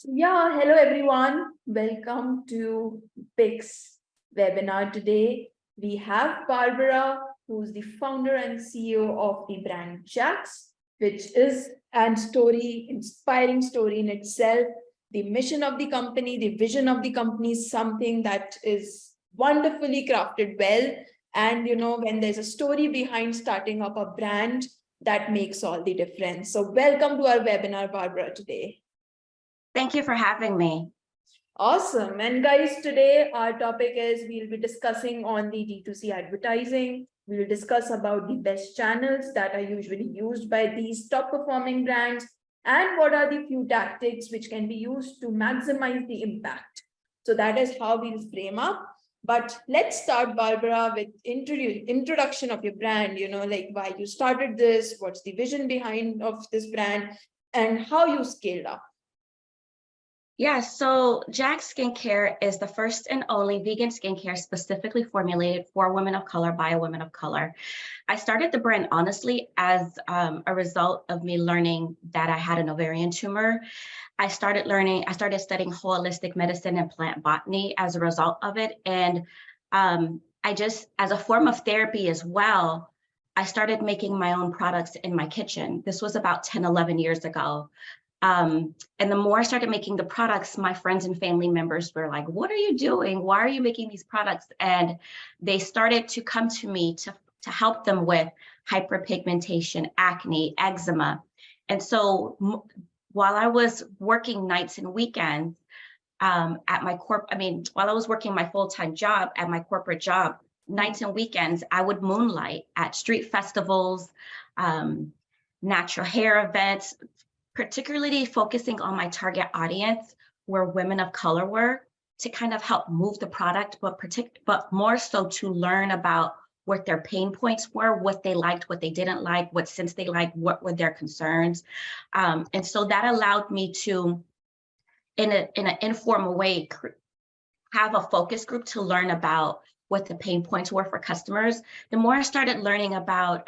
Yeah, hello everyone. Welcome to BIK's webinar today. We have Barbara, who's the founder and CEO of the brand Jacq, which is an inspiring story in itself. The mission of the company, the vision of the company is something that is wonderfully crafted well. And when there's a story behind starting up a brand, that makes all the difference. So welcome to our webinar, Barbara, today. Thank you for having me. Awesome. And guys, today our topic is we'll be discussing on the D2C advertising. We will discuss about the best channels that are usually used by these top performing brands and what are the few tactics which can be used to maximize the impact. So that is how we'll frame up. But let's start, Barbara, with introduction of your brand, like why you started this, what's the vision behind of this brand, and how you scaled up. Yeah, so Jacq Skincare is the first and only vegan skincare specifically formulated for women of color by a woman of color. I started the brand honestly as a result of me learning that I had an ovarian tumor. I started studying holistic medicine and plant botany as a result of it. And as a form of therapy as well, I started making my own products in my kitchen. This was about 10, 11 years ago. And the more I started making the products, my friends and family members were like, what are you doing? Why are you making these products? And they started to come to me to help them with hyperpigmentation, acne, eczema. And so while I was working nights and weekends while I was working my full-time job at my corporate job, nights and weekends, I would moonlight at street festivals, natural hair events, particularly focusing on my target audience where women of color were, to kind of help move the product, but more so to learn about what their pain points were, what they liked, what they didn't like, what scents they liked, what were their concerns. And so that allowed me to, in an informal way, have a focus group to learn about what the pain points were for customers. The more I started learning about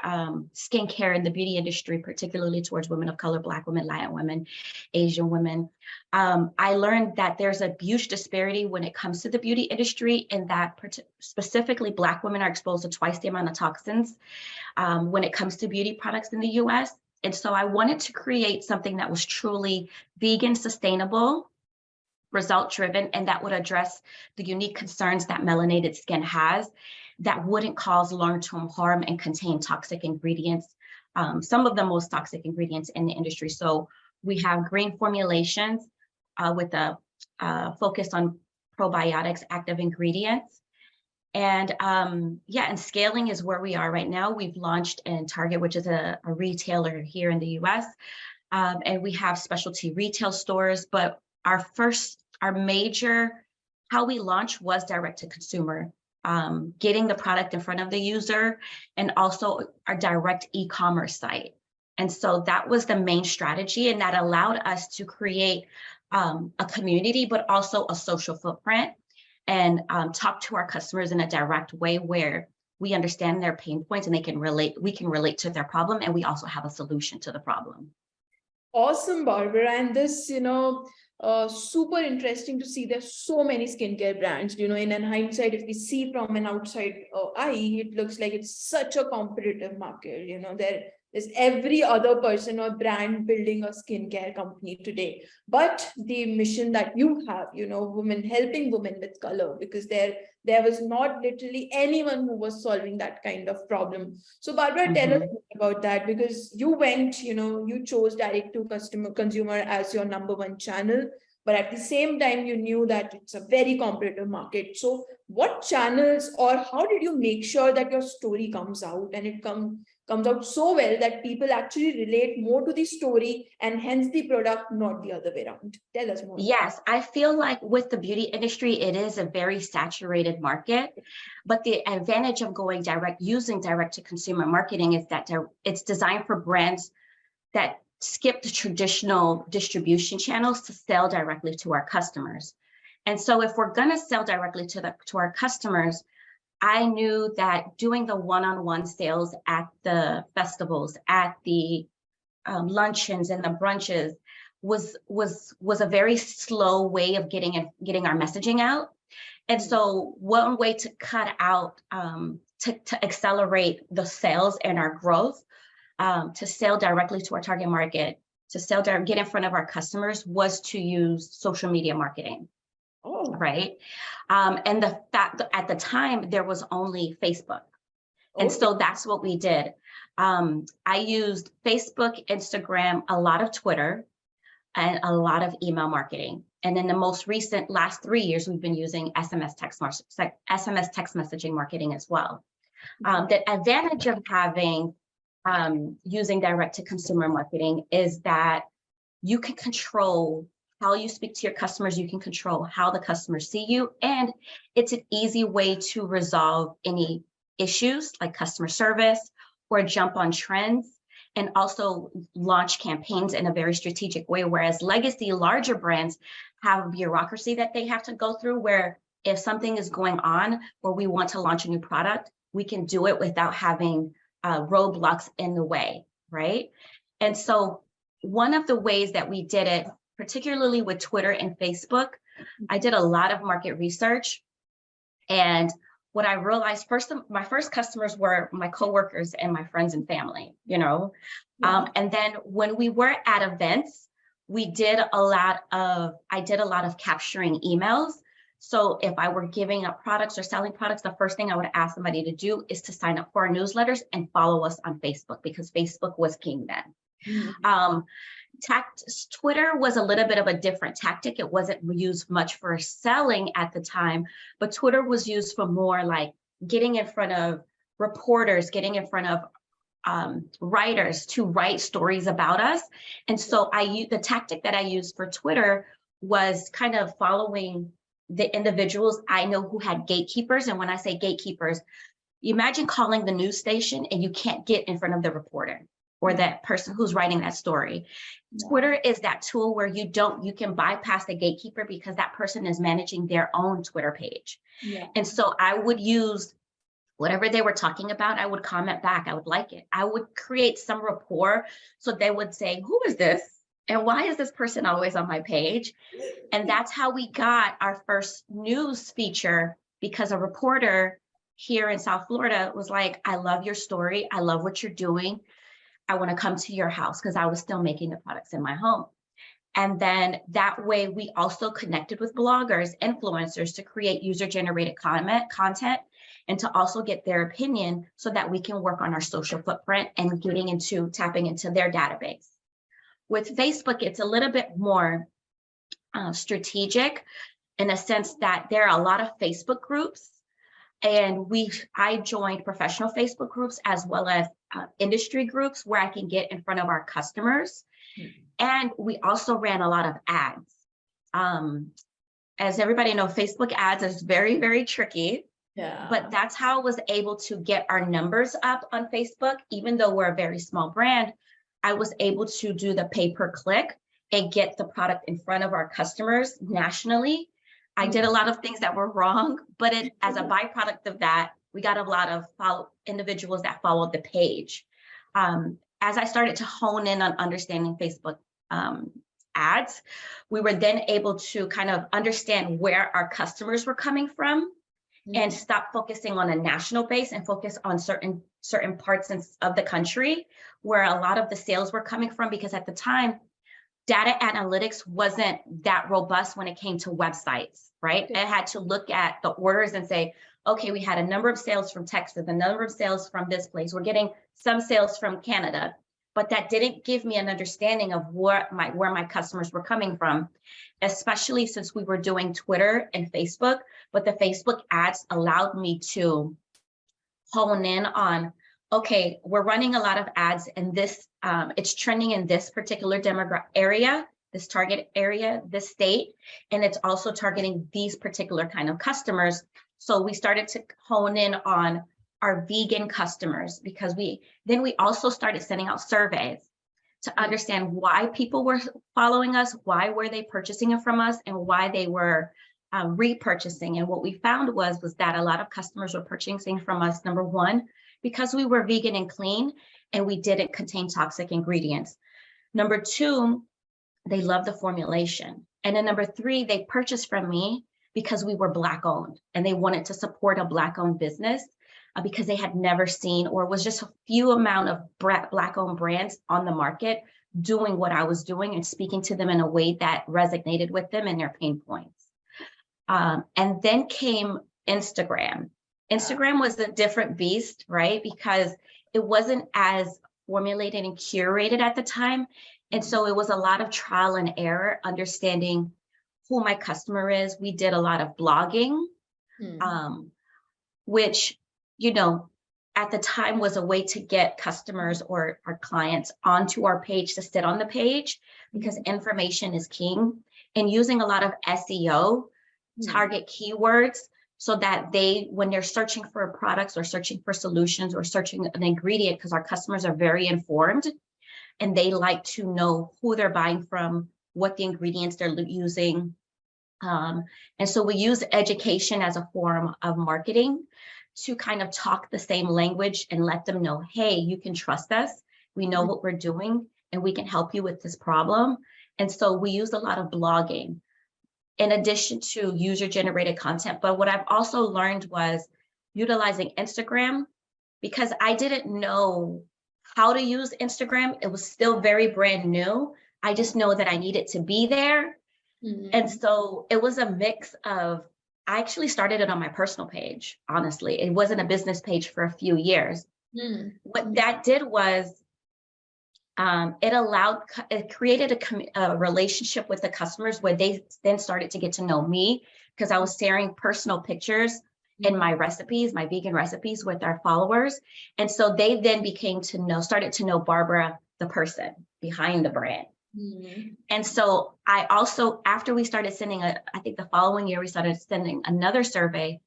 skincare in the beauty industry, particularly towards women of color, Black women, Latin women, Asian women, I learned that there's a huge disparity when it comes to the beauty industry, and that specifically Black women are exposed to twice the amount of toxins when it comes to beauty products in the US. And so I wanted to create something that was truly vegan, sustainable, result-driven, and that would address the unique concerns that melanated skin has that wouldn't cause long-term harm and contain toxic ingredients, some of the most toxic ingredients in the industry. So we have green formulations with a focus on probiotics, active ingredients. And and scaling is where we are right now. We've launched in Target, which is a retailer here in the US, and we have specialty retail stores, but our major, how we launched was direct to consumer, getting the product in front of the user, and also our direct e-commerce site. And so that was the main strategy, and that allowed us to create a community, but also a social footprint, and talk to our customers in a direct way where we understand their pain points and we can relate to their problem, and we also have a solution to the problem. Awesome, Barbara. And this, super interesting to see there's so many skincare brands, in hindsight, if we see from an outside eye, it looks like it's such a competitive market. There is every other person or brand building a skincare company today. But the mission that you have, women helping women with color, because there was not literally anyone who was solving that kind of problem. So Barbara, tell us about that, because you went, you chose direct to consumer as your #1 channel, but at the same time, you knew that it's a very competitive market. So what channels, or how did you make sure that your story comes out and it comes out so well that people actually relate more to the story and hence the product, not the other way around? Tell us more. Yes, I feel like with the beauty industry, it is a very saturated market, but the advantage of using direct to consumer marketing is that it's designed for brands that skip the traditional distribution channels to sell directly to our customers. And so if we're gonna sell directly to our customers, I knew that doing the one-on-one sales at the festivals, at the luncheons and the brunches, was a very slow way of getting our messaging out. And so one way to cut out, to accelerate the sales and our growth, to sell directly to our target market, get in front of our customers, was to use social media marketing. Oh. Right. And the fact that at the time there was only Facebook. And so that's what we did. I used Facebook, Instagram, a lot of Twitter, and a lot of email marketing. And in the most recent last 3 years, we've been using SMS text messaging marketing as well. The advantage of having using direct to consumer marketing is that you can control how you speak to your customers, you can control how the customers see you, and it's an easy way to resolve any issues like customer service or jump on trends, and also launch campaigns in a very strategic way. Whereas legacy larger brands have a bureaucracy that they have to go through, where if something is going on or we want to launch a new product, we can do it without having roadblocks in the way, right? And so one of the ways that we did it, particularly with Twitter and Facebook, I did a lot of market research. And what I realized, my first customers were my coworkers and my friends and family, you know. And then when we were at events, I did a lot of capturing emails. So if I were giving up products or selling products, the first thing I would ask somebody to do is to sign up for our newsletters and follow us on Facebook, because Facebook was king then. Twitter was a little bit of a different tactic. It wasn't used much for selling at the time, but Twitter was used for more like getting in front of reporters, getting in front of writers to write stories about us. And so the tactic that I used for Twitter was kind of following the individuals I know who had gatekeepers. And when I say gatekeepers, you imagine calling the news station and you can't get in front of the reporter or that person who's writing that story. Twitter is that tool where you can bypass the gatekeeper because that person is managing their own Twitter page. And so I would use whatever they were talking about, I would comment back, I would like it. I would create some rapport. So they would say, who is this? And why is this person always on my page? And that's how we got our first news feature, because a reporter here in South Florida was like, I love your story. I love what you're doing. I want to come to your house, because I was still making the products in my home. And then that way we also connected with bloggers, influencers, to create user-generated content and to also get their opinion so that we can work on our social footprint and tapping into their database. With Facebook, it's a little bit more strategic in a sense that there are a lot of Facebook groups. And I joined professional Facebook groups as well as industry groups where I can get in front of our customers. And we also ran a lot of ads. As everybody knows, Facebook ads is very, very tricky. But that's how I was able to get our numbers up on Facebook. Even though we're a very small brand, I was able to do the pay-per-click and get the product in front of our customers nationally. I did a lot of things that were wrong, but as a byproduct of that, we got a lot of individuals that followed the page. As I started to hone in on understanding Facebook ads, we were then able to kind of understand where our customers were coming from and stop focusing on a national base and focus on certain parts of the country where a lot of the sales were coming from, because at the time, data analytics wasn't that robust when it came to websites, right? I had to look at the orders and say, okay, we had a number of sales from Texas, a number of sales from this place. We're getting some sales from Canada, but that didn't give me an understanding of where my customers were coming from, especially since we were doing Twitter and Facebook, but the Facebook ads allowed me to hone in on, okay, we're running a lot of ads in this, it's trending in this particular demographic area, this target area, this state, and it's also targeting these particular kind of customers. So we started to hone in on our vegan customers, because we also started sending out surveys to understand why people were following us, why were they purchasing it from us, and why they were repurchasing. And what we found was that a lot of customers were purchasing from us, number one, because we were vegan and clean and we didn't contain toxic ingredients. Number two, they love the formulation. And then number three, they purchased from me because we were Black owned and they wanted to support a Black owned business because they had never seen, or was just a few amount of Black owned brands on the market doing what I was doing and speaking to them in a way that resonated with them and their pain points. And then came Instagram. Instagram was a different beast, right? Because it wasn't as formulated and curated at the time. And so it was a lot of trial and error, understanding who my customer is. We did a lot of blogging, which, you know, at the time was a way to get customers or our clients onto our page to sit on the page, because information is king, and using a lot of SEO, target keywords, so that they, when they're searching for products or searching for solutions or searching an ingredient, because our customers are very informed and they like to know who they're buying from, what the ingredients they're using. And so we use education as a form of marketing to kind of talk the same language and let them know, hey, you can trust us. We know what we're doing and we can help you with this problem. And so we use a lot of blogging in addition to user-generated content. But what I've also learned was utilizing Instagram, because I didn't know how to use Instagram. It was still very brand new. I just know that I needed to be there. And so it was a mix of, I actually started it on my personal page, honestly. It wasn't a business page for a few years. What that did was, it created a relationship with the customers where they then started to get to know me, because I was sharing personal pictures in my recipes, my vegan recipes, with our followers. And so they then started to know Barbara, the person behind the brand. And so I also, after we started sending I think the following year, we started sending another survey,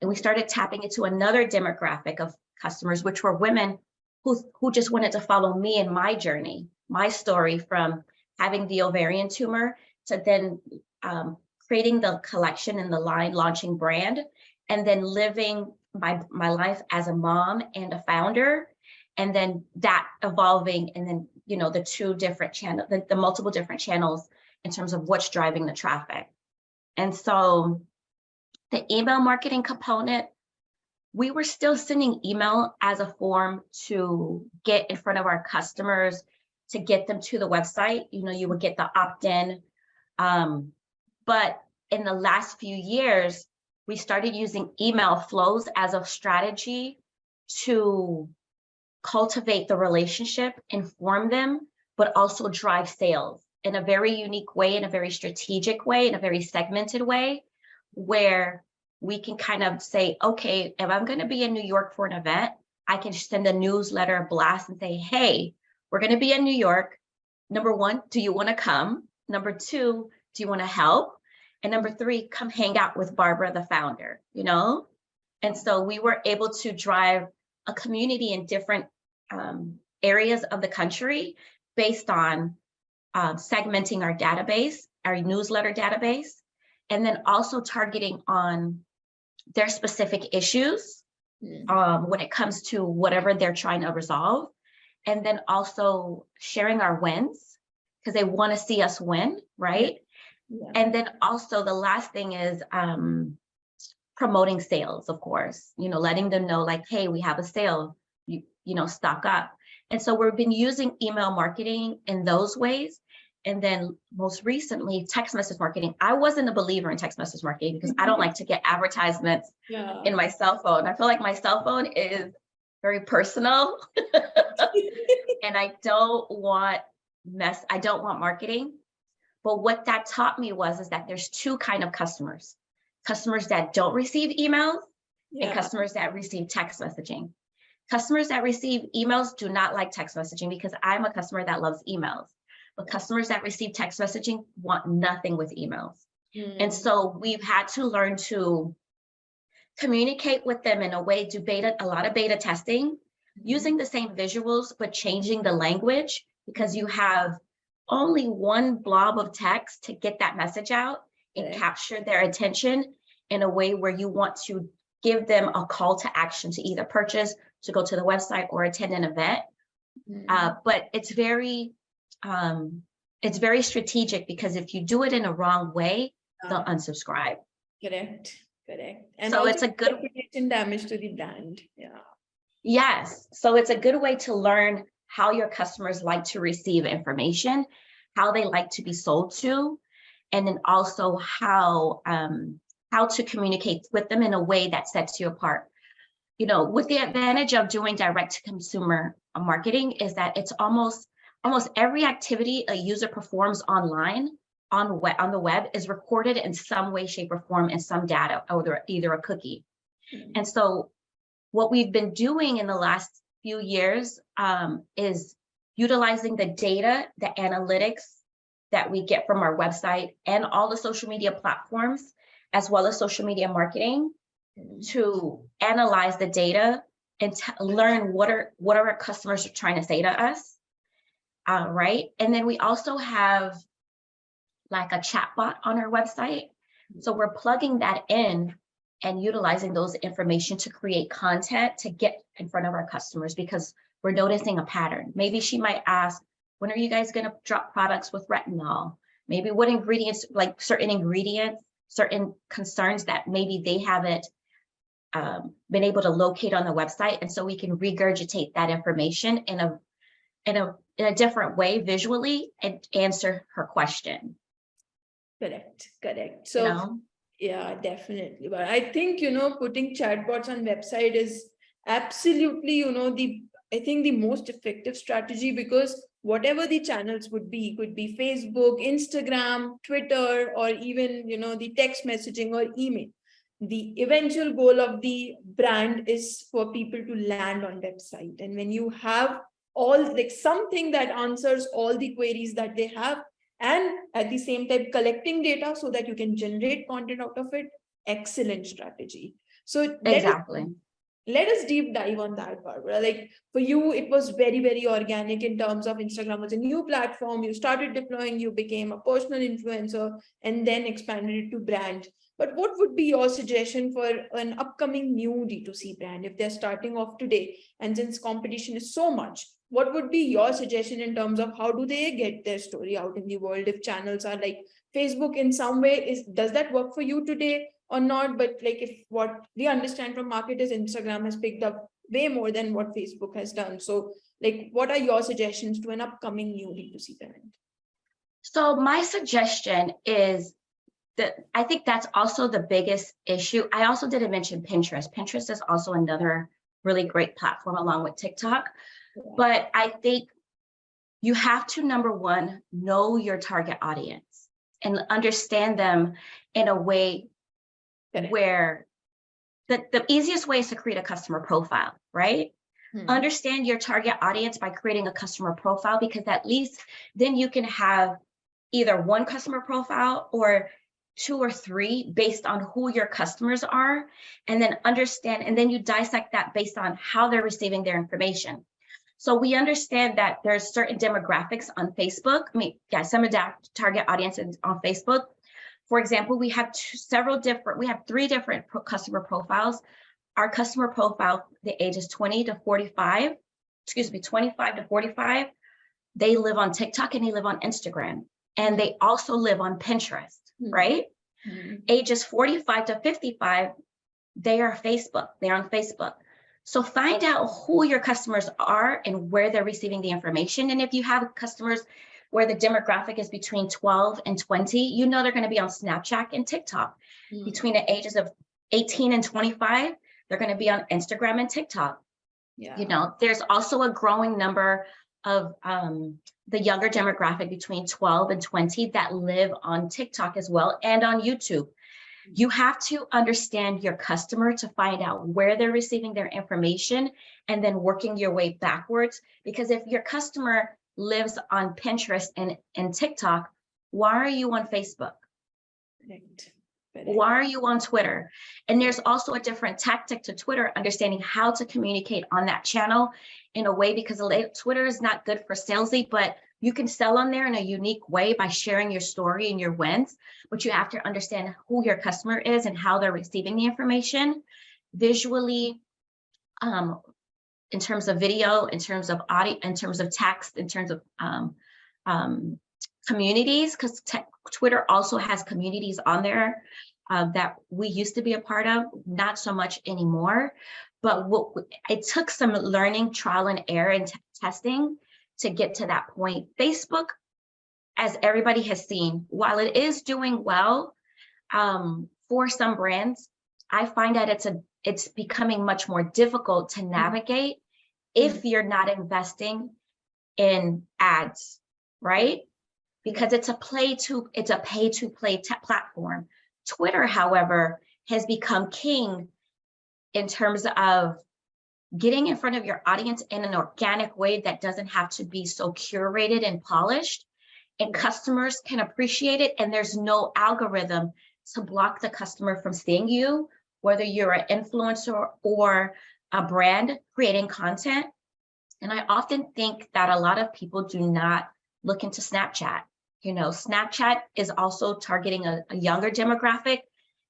and we started tapping into another demographic of customers, which were women who just wanted to follow me in my journey, my story from having the ovarian tumor to then creating the collection and the line, launching brand, and then living my life as a mom and a founder, and then that evolving, and then, you know, the two different channels, the multiple different channels in terms of what's driving the traffic. And so the email marketing component, we were still sending email as a form to get in front of our customers, to get them to the website. You know, you would get the opt-in. But in the last few years, we started using email flows as a strategy to cultivate the relationship, inform them, but also drive sales in a very unique way, in a very strategic way, in a very segmented way, where we can kind of say, okay, if I'm going to be in New York for an event, I can send a newsletter, a blast, and say, hey, we're going to be in New York. Number one, do you want to come? Number two, do you want to help? And number three, come hang out with Barbara, the founder, you know? And so we were able to drive a community in different areas of the country based on segmenting our database, our newsletter database, and then also targeting on their specific issues when it comes to whatever they're trying to resolve. And then also sharing our wins, because they want to see us win, right? Yeah. And then also the last thing is promoting sales, of course, you know, letting them know like, hey, we have a sale, you know, stock up. And so we've been using email marketing in those ways. And then most recently, text message marketing. I wasn't a believer in text message marketing because I don't like to get advertisements in my cell phone. I feel like my cell phone is very personal and I don't want marketing. But what that taught me is that there's two kinds of customers that don't receive emails and customers that receive text messaging. Customers that receive emails do not like text messaging because I'm a customer that loves emails. But customers that receive text messaging want nothing with emails. And so we've had to learn to communicate with them in a way, do a lot of beta testing, using the same visuals, but changing the language, because you have only one blob of text to get that message out and capture their attention in a way where you want to give them a call to action to either purchase, to go to the website, or attend an event. But it's very it's very strategic, because if you do it in a wrong way, they'll unsubscribe. Correct. And So also it's a good reputation damage to the brand. Yeah. Yes. So it's a good way to learn how your customers like to receive information, how they like to be sold to, and then also how to communicate with them in a way that sets you apart. You know, with the advantage of doing direct to consumer marketing is that it's almost every activity a user performs online on the web is recorded in some way, shape, or form in some data, or either a cookie. And so what we've been doing in the last few years is utilizing the data, the analytics that we get from our website and all the social media platforms, as well as social media marketing, to analyze the data and learn what our customers are trying to say to us, right? And then we also have like a chatbot on our website. So we're plugging that in and utilizing those information to create content to get in front of our customers, because we're noticing a pattern. Maybe she might ask, when are you guys going to drop products with retinol? Maybe what ingredients, like certain ingredients, certain concerns that maybe they haven't been able to locate on the website. And so we can regurgitate that information in a different way visually and answer her question. Correct. So, yeah, definitely. But I think, putting chatbots on website is absolutely, I think the most effective strategy, because whatever the channels would be, could be Facebook, Instagram, Twitter, or even, the text messaging or email. The eventual goal of the brand is for people to land on website. And when you have something that answers all the queries that they have, and at the same time collecting data so that you can generate content out of it, excellent strategy. So exactly. Let us deep dive on that, Barbara. Like for you, it was very, very organic in terms of Instagram was a new platform. You started deploying, you became a personal influencer, and then expanded it to brand. But what would be your suggestion for an upcoming new D2C brand if they're starting off today? And since competition is so much, what would be your suggestion in terms of how do they get their story out in the world if channels are like Facebook in some way? Does that work for you today or not? But like if what we understand from market is Instagram has picked up way more than what Facebook has done. So like what are your suggestions to an upcoming new D2C brand? So my suggestion is that I think that's also the biggest issue. I also didn't mention Pinterest. Pinterest is also another really great platform along with TikTok. But I think you have to, number one, know your target audience and understand them in a way where the easiest way is to create a customer profile, right? Understand your target audience by creating a customer profile, because at least then you can have either one customer profile or 2 or 3 based on who your customers are, and then understand, and then you dissect that based on how they're receiving their information. So we understand that there's certain demographics on Facebook. I mean, yeah, some of that target audiences on Facebook. For example, we have 3 different customer profiles. Our customer profile, the ages 25 to 45, they live on TikTok and they live on Instagram. And they also live on Pinterest, right? Ages 45 to 55, they're on Facebook. So find out who your customers are and where they're receiving the information. And if you have customers where the demographic is between 12 and 20, they're going to be on Snapchat and TikTok. Between the ages of 18 and 25, they're going to be on Instagram and TikTok. Yeah. There's also a growing number of the younger demographic between 12 and 20 that live on TikTok as well and on YouTube. You have to understand your customer to find out where they're receiving their information and then working your way backwards. Because if your customer lives on Pinterest and TikTok, why are you on Facebook? Correct. Why are you on Twitter? And there's also a different tactic to Twitter, understanding how to communicate on that channel in a way, because Twitter is not good for salesy, but you can sell on there in a unique way by sharing your story and your wins. But you have to understand who your customer is and how they're receiving the information visually, in terms of video, in terms of audio, in terms of text, in terms of communities, because Twitter also has communities on there that we used to be a part of, not so much anymore. But it took some learning, trial and error, and testing to get to that point. Facebook, as everybody has seen, while it is doing well for some brands, I find that it's becoming much more difficult to navigate if you're not investing in ads, right? Because it's a pay-to-play platform. Twitter, however, has become king in terms of getting in front of your audience in an organic way that doesn't have to be so curated and polished, and customers can appreciate it, and there's no algorithm to block the customer from seeing you, whether you're an influencer or a brand creating content. And I often think that a lot of people do not look into Snapchat. You know, Snapchat is also targeting a younger demographic,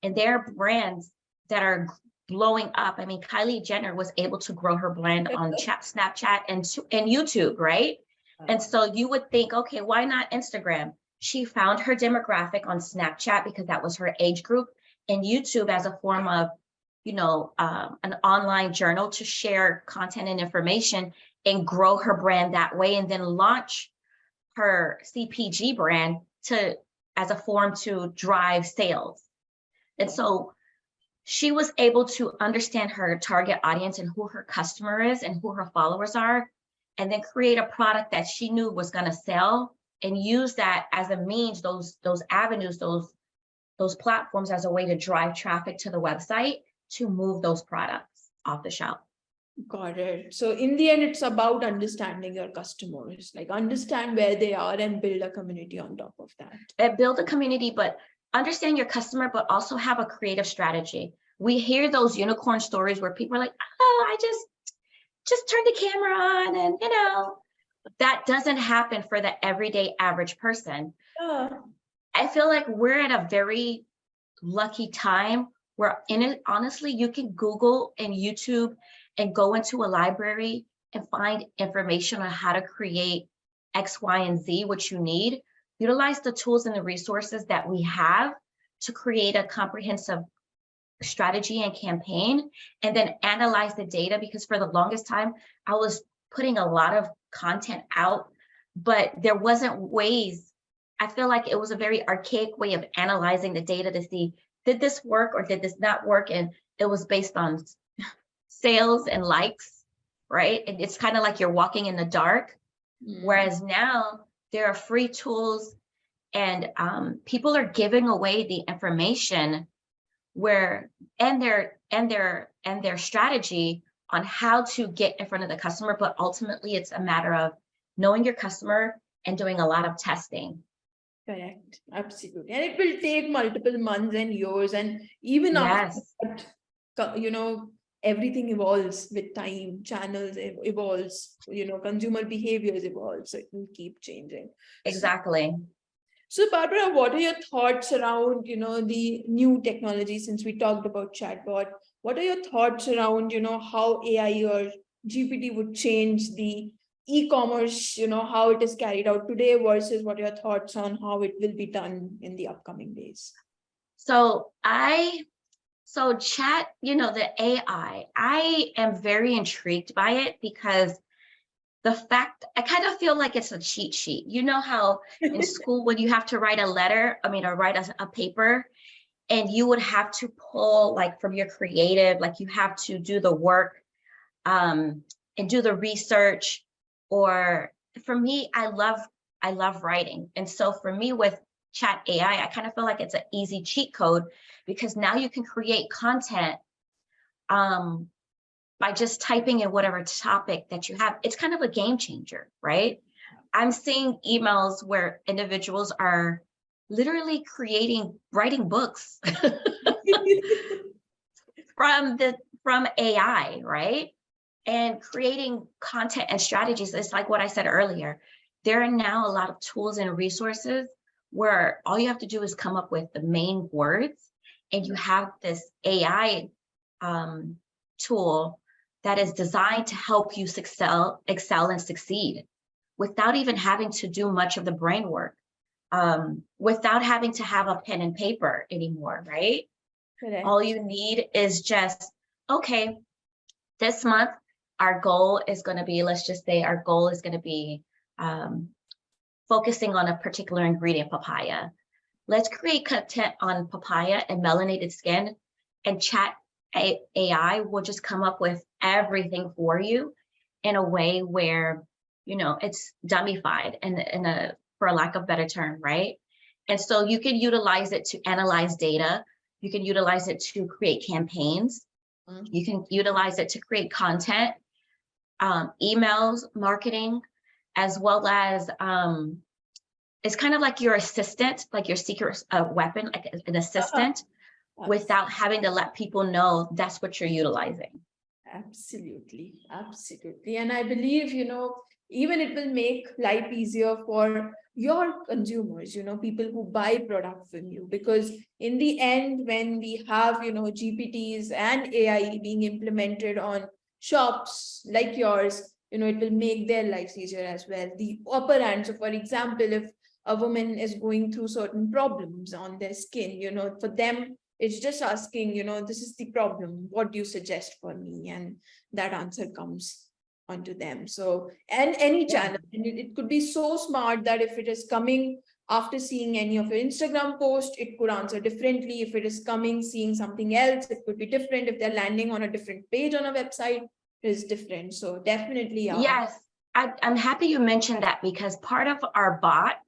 and there are brands that are blowing up. I mean, Kylie Jenner was able to grow her brand on Snapchat and YouTube, right? And so you would think, okay, why not Instagram? She found her demographic on Snapchat because that was her age group, and YouTube as a form of, you know, an online journal to share content and information and grow her brand that way, and then launch her CPG brand as a form to drive sales. And so she was able to understand her target audience and who her customer is and who her followers are, and then create a product that she knew was going to sell, and use that as a means, those avenues, those platforms, as a way to drive traffic to the website to move those products off the shelf. Got it. So in the end, it's about understanding your customers, like understand where they are and build a community on top of that. And build a community, but understand your customer, but also have a creative strategy. We hear those unicorn stories where people are like, oh, I just turned the camera on, and you know, that doesn't happen for the everyday average person. I feel like we're at a very lucky time where honestly, you can Google and YouTube and go into a library and find information on how to create X, Y, and Z, which you need. Utilize the tools and the resources that we have to create a comprehensive strategy and campaign, and then analyze the data, because for the longest time, I was putting a lot of content out, but there wasn't ways. I feel like it was a very archaic way of analyzing the data to see, did this work or did this not work? And it was based on sales and likes, right? And it's kind of like you're walking in the dark. Whereas now there are free tools, and people are giving away the information and their strategy on how to get in front of the customer. But ultimately, it's a matter of knowing your customer and doing a lot of testing. Correct. Absolutely. And it will take multiple months and years, and even after that, you know, everything evolves with time, channels evolves, you know, consumer behaviors evolve, so it will keep changing. Exactly. So Barbara, what are your thoughts around, you know, the new technology? Since we talked about chatbot, what are your thoughts around, you know, how AI or GPT would change the e-commerce, you know, how it is carried out today versus what are your thoughts on how it will be done in the upcoming days? So chat, you know, the AI, I am very intrigued by it, because the fact, I kind of feel like it's a cheat sheet. You know how in school, when you have to write a letter, or write a paper, and you would have to pull like from your creative, like you have to do the work and do the research. Or for me, I love writing. And so for me with Chat AI, I kind of feel like it's an easy cheat code, because now you can create content by just typing in whatever topic that you have. It's kind of a game changer, right? I'm seeing emails where individuals are literally writing books from AI, right? And creating content and strategies. It's like what I said earlier. There are now a lot of tools and resources where all you have to do is come up with the main words, and you have this AI tool that is designed to help you excel and succeed without even having to do much of the brain work. without having to have a pen and paper anymore, right? Correct. All you need is just, okay, this month, our goal is going to be, let's just say our goal is going to be focusing on a particular ingredient, papaya. Let's create content on papaya and melanated skin, and chat AI will just come up with everything for you in a way where, it's dummified and for lack of better term, right? And so you can utilize it to analyze data. You can utilize it to create campaigns. You can utilize it to create content, emails, marketing, as well as it's kind of like your assistant, like your secret weapon, like an assistant, without having to let people know that's what you're utilizing. Absolutely, absolutely. And I believe, even it will make life easier for your consumers, people who buy product from you, because in the end, when we have, GPTs and AI being implemented on shops like yours, it will make their lives easier as well. The upper hand. So for example, if a woman is going through certain problems on their skin, for them, it's just asking, this is the problem. What do you suggest for me? And that answer comes onto them. So, and any channel, and it could be so smart that if it is coming after seeing any of your Instagram post, it could answer differently. If it is coming, seeing something else, it could be different. If they're landing on a different page on a website, it is different. So definitely. Yes, I'm happy you mentioned that, because part of our bot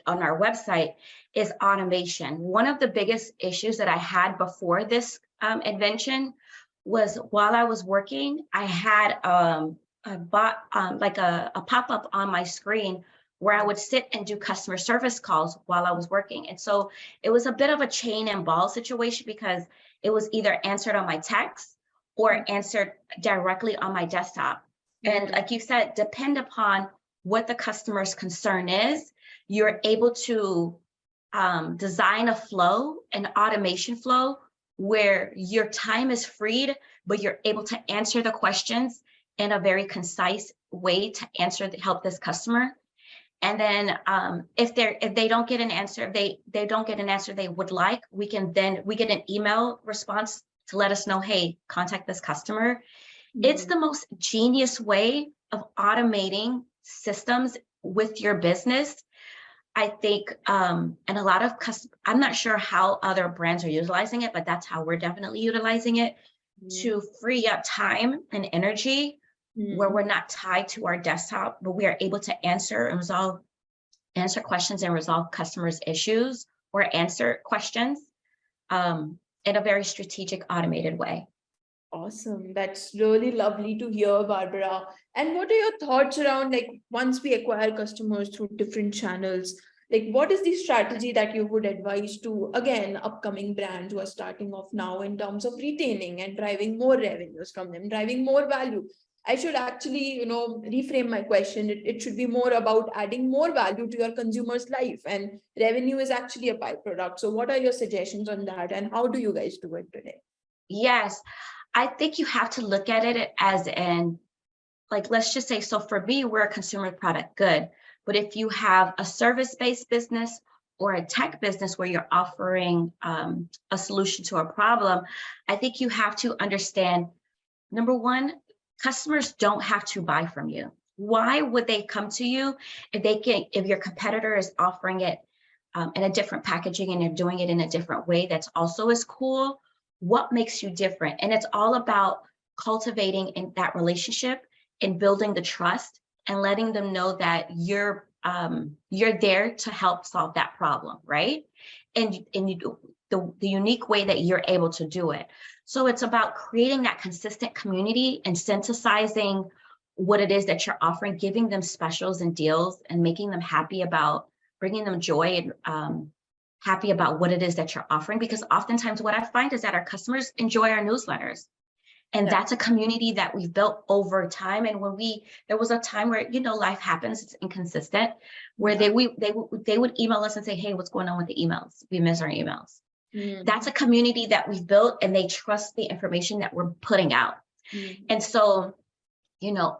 on our website is automation. One of the biggest issues that I had before this invention was, while I was working, I had a bot, like a pop-up on my screen where I would sit and do customer service calls while I was working. And so it was a bit of a chain and ball situation, because it was either answered on my text or answered directly on my desktop. And like you said, depend upon what the customer's concern is, you're able to design a flow, an automation flow, where your time is freed, but you're able to answer the questions in a very concise way to help this customer. And then if they don't get an answer, if they don't get an answer they would like, we get an email response to let us know, hey, contact this customer. It's the most genius way of automating systems with your business. I think, and a lot of I'm not sure how other brands are utilizing it, but that's how we're definitely utilizing it to free up time and energy where we're not tied to our desktop, but we are able to answer questions and resolve customers' issues, or answer questions in a very strategic, automated way. Awesome. That's really lovely to hear, Barbara. And what are your thoughts around, like, once we acquire customers through different channels, like, what is the strategy that you would advise to, again, upcoming brands who are starting off now in terms of retaining and driving more revenues from them, driving more value? I should actually, reframe my question. It should be more about adding more value to your consumer's life, and revenue is actually a byproduct. So what are your suggestions on that, and how do you guys do it today? Yes, I think you have to look at it as like, let's just say, so for me, we're a consumer product good, but if you have a service-based business or a tech business where you're offering a solution to a problem, I think you have to understand, number one, customers don't have to buy from you. Why would they come to you if your competitor is offering it in a different packaging and you're doing it in a different way that's also as cool? What makes you different? And it's all about cultivating in that relationship and building the trust and letting them know that you're there to help solve that problem, right? And the unique way that you're able to do it. So it's about creating that consistent community and synthesizing what it is that you're offering, giving them specials and deals, and making them happy about, bringing them joy and happy about what it is that you're offering. Because oftentimes what I find is that our customers enjoy our newsletters. And that's a community that we've built over time. And there was a time where, life happens, it's inconsistent, where they would email us and say, hey, what's going on with the emails? We miss our emails. That's a community that we've built, and they trust the information that we're putting out. And so,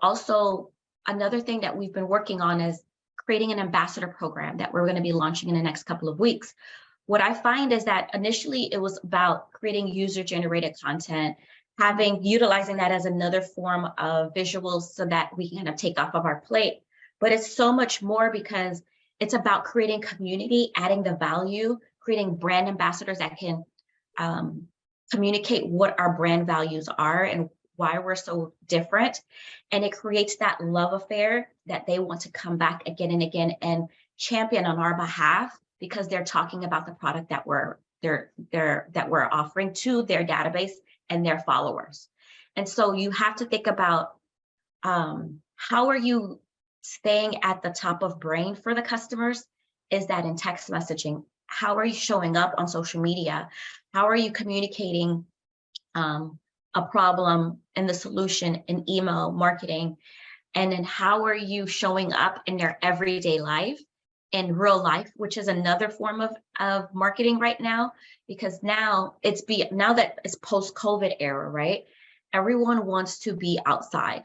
also another thing that we've been working on is creating an ambassador program that we're going to be launching in the next couple of weeks. What I find is that initially it was about creating user-generated content, utilizing that as another form of visuals so that we can kind of take off of our plate. But it's so much more, because it's about creating community, adding the value, creating brand ambassadors that can communicate what our brand values are and why we're so different. And it creates that love affair that they want to come back again and again and champion on our behalf, because they're talking about the product that we're offering to their database and their followers. And so you have to think about how are you staying at the top of brain for the customers? Is that in text messaging? How are you showing up on social media? How are you communicating a problem and the solution in email marketing? And then how are you showing up in their everyday life, in real life, which is another form of marketing right now, because now that it's post-COVID era, right? Everyone wants to be outside,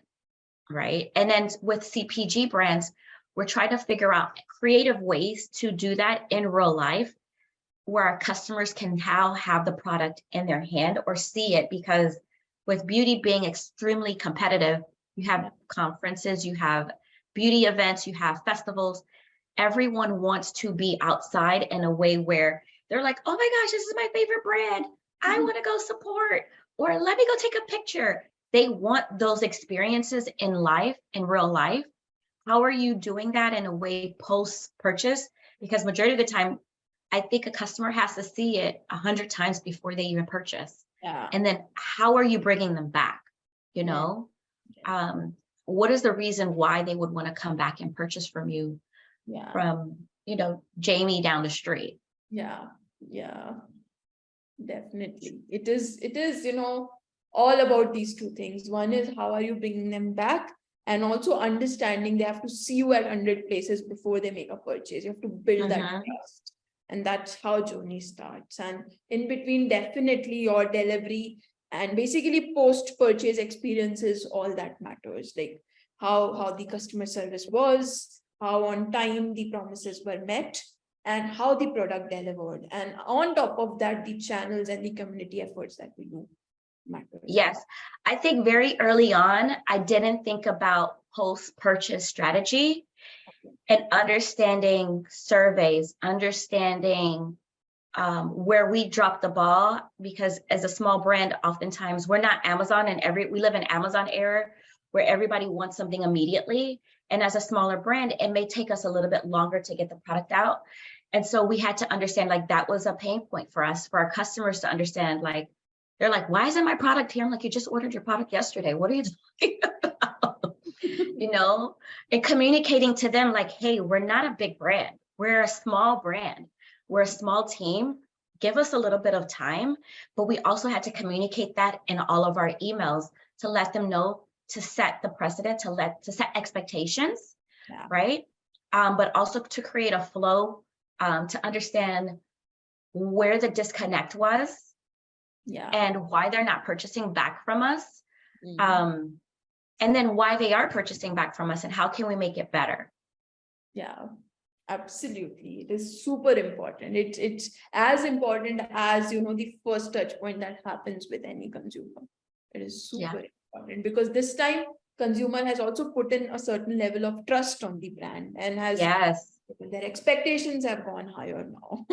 right? And then with CPG brands, we're trying to figure out creative ways to do that in real life, where our customers can now have the product in their hand or see it, because with beauty being extremely competitive, you have conferences, you have beauty events, you have festivals. Everyone wants to be outside in a way where they're like, oh my gosh, this is my favorite brand. I want to go support, or let me go take a picture. They want those experiences in life, in real life. How are you doing that in a way post-purchase? Because majority of the time, I think a customer has to see it 100 times before they even purchase. Yeah. And then how are you bringing them back? You know, what is the reason why they would want to come back and purchase from you? From, Jamie down the street. Yeah, definitely. It is, all about these two things. One is how are you bringing them back, and also understanding they have to see you at 100 places before they make a purchase. You have to build that trust. And that's how journey starts. And in between, definitely your delivery and basically post-purchase experiences, all that matters. Like how the customer service was, how on time the promises were met, and how the product delivered. And on top of that, the channels and the community efforts that we do matter. Yes, I think very early on, I didn't think about post-purchase strategy and understanding surveys, understanding where we dropped the ball, because as a small brand, oftentimes we're not Amazon, and we live in Amazon era where everybody wants something immediately. And as a smaller brand, it may take us a little bit longer to get the product out. And so we had to understand, like, that was a pain point for us, for our customers to understand, like, they're like, why isn't my product here? I'm like, you just ordered your product yesterday. What are you talking about? And communicating to them like, hey, we're not a big brand. We're a small brand. We're a small team. Give us a little bit of time. But we also had to communicate that in all of our emails to let them know, to set the precedent, to set expectations, right? But also to create a flow, to understand where the disconnect was, and why they're not purchasing back from us, and then why they are purchasing back from us, and how can we make it better? Yeah, absolutely. It is super important. It's as important as, the first touch point that happens with any consumer. It is super important, because this time consumer has also put in a certain level of trust on the brand, and has their expectations have gone higher now.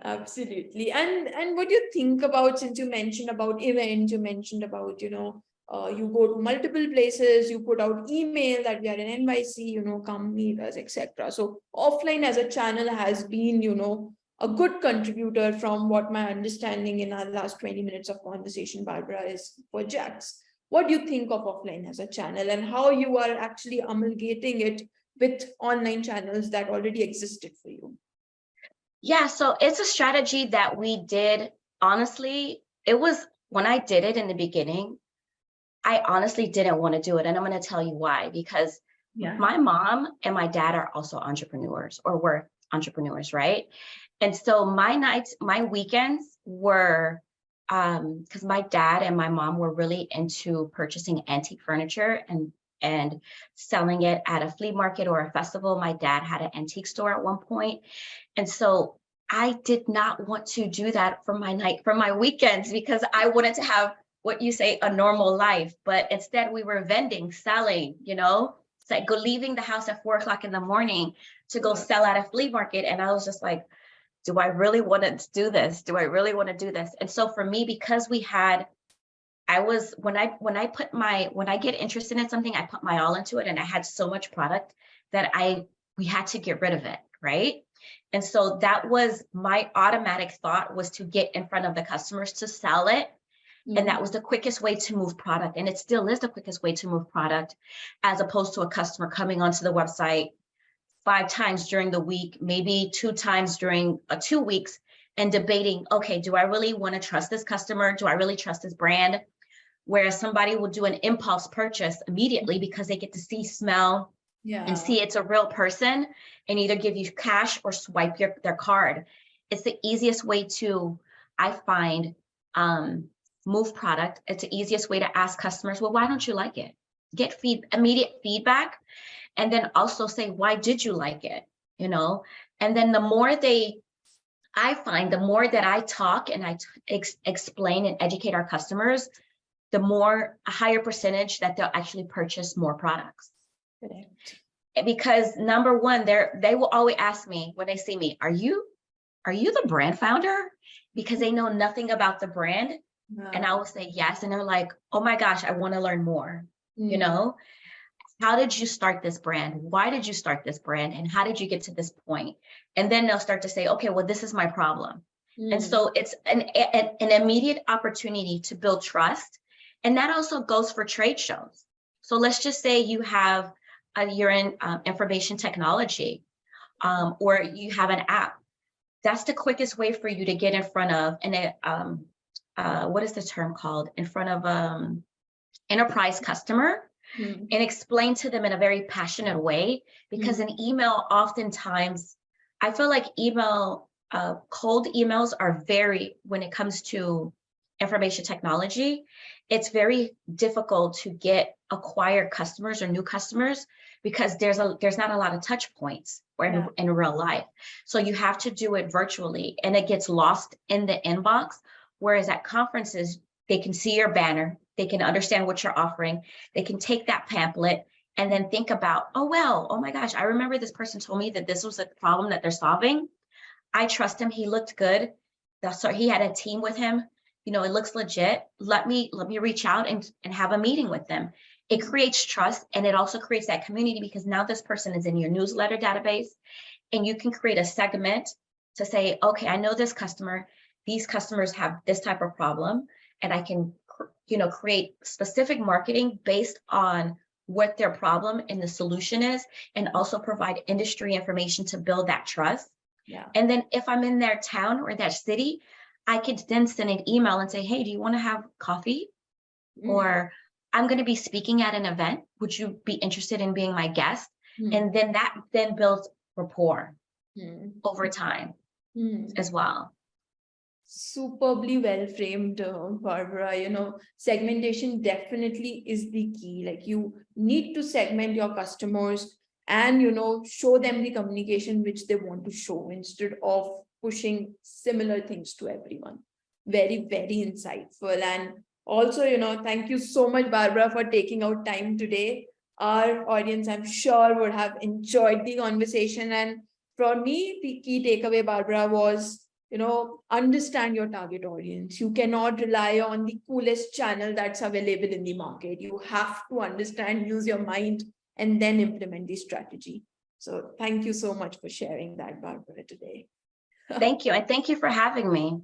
Absolutely. And what do you think about, since you mentioned about events, you mentioned about, you go to multiple places, you put out email that we are in NYC, come meet us, etc. So offline as a channel has been, a good contributor, from what my understanding in our last 20 minutes of conversation, Barbara, is for Jacq. What do you think of offline as a channel, and how you are actually amalgamating it with online channels that already existed for you? Yeah, so it's a strategy that we did. Honestly, it was, when I did it in the beginning, I honestly didn't want to do it. And I'm going to tell you why, because my mom and my dad are also entrepreneurs, or were entrepreneurs, right? And so my weekends were, because my dad and my mom were really into purchasing antique furniture and selling it at a flea market or a festival. My dad had an antique store at one point. And so I did not want to do that for my weekends, because I wanted to have what you say, a normal life. But instead we were vending, selling, it's like leaving the house at 4 o'clock in the morning to go sell at a flea market. And I was just like, do I really want to do this? Do I really want to do this? And so for me, because when I get interested in something, I put my all into it, and I had so much product that we had to get rid of it, right? And so that was my automatic thought, was to get in front of the customers to sell it. And that was the quickest way to move product. And it still is the quickest way to move product, as opposed to a customer coming onto the website 5 times during the week, maybe 2 times during 2 weeks, and debating, okay, do I really want to trust this customer? Do I really trust this brand? Whereas somebody will do an impulse purchase immediately because they get to see, smell, and see it's a real person, and either give you cash or swipe their card. It's the easiest way to, I find, move product. It's the easiest way to ask customers, well, why don't you like it? Get immediate feedback. And then also say, why did you like it? And then the more I find the more that I talk and I explain and educate our customers, the more, a higher percentage that they'll actually purchase more products. Correct. Because number one, they will always ask me when they see me, are you the brand founder? Because they know nothing about the brand. And I will say yes. And they're like, oh my gosh, I want to learn more. How did you start this brand? Why did you start this brand? And how did you get to this point? And then they'll start to say, okay, well, this is my problem. And so it's an immediate opportunity to build trust. And that also goes for trade shows. So let's just say you're in information technology, or you have an app. That's the quickest way for you to get in front of what is the term called? In front of enterprise customer. And explain to them in a very passionate way, because an email, oftentimes, I feel like cold emails are when it comes to information technology, it's very difficult to acquire customers or new customers, because there's not a lot of touch points in real life. So you have to do it virtually, and it gets lost in the inbox. Whereas at conferences, they can see your banner, they can understand what you're offering, they can take that pamphlet and then think about, oh my gosh, I remember this person told me that this was a problem that they're solving. I trust him, he looked good. He had a team with him, it looks legit. Let me reach out and have a meeting with them. It creates trust, and it also creates that community, because now this person is in your newsletter database, and you can create a segment to say, okay, I know this customer, these customers have this type of problem, and I can create specific marketing based on what their problem and the solution is, and also provide industry information to build that trust. And then if I'm in their town or that city, I could then send an email and say, hey, do you want to have coffee? Or I'm going to be speaking at an event. Would you be interested in being my guest? And then that builds rapport over time as well. Superbly well framed, Barbara. Segmentation definitely is the key. Like, you need to segment your customers and, show them the communication which they want to show, instead of pushing similar things to everyone. Very, very insightful. And also, thank you so much, Barbara, for taking out time today. Our audience, I'm sure, would have enjoyed the conversation. And for me, the key takeaway, Barbara, was, understand your target audience. You cannot rely on the coolest channel that's available in the market. You have to understand, use your mind, and then implement the strategy. So thank you so much for sharing that, Barbara, today. Thank you. And thank you for having me.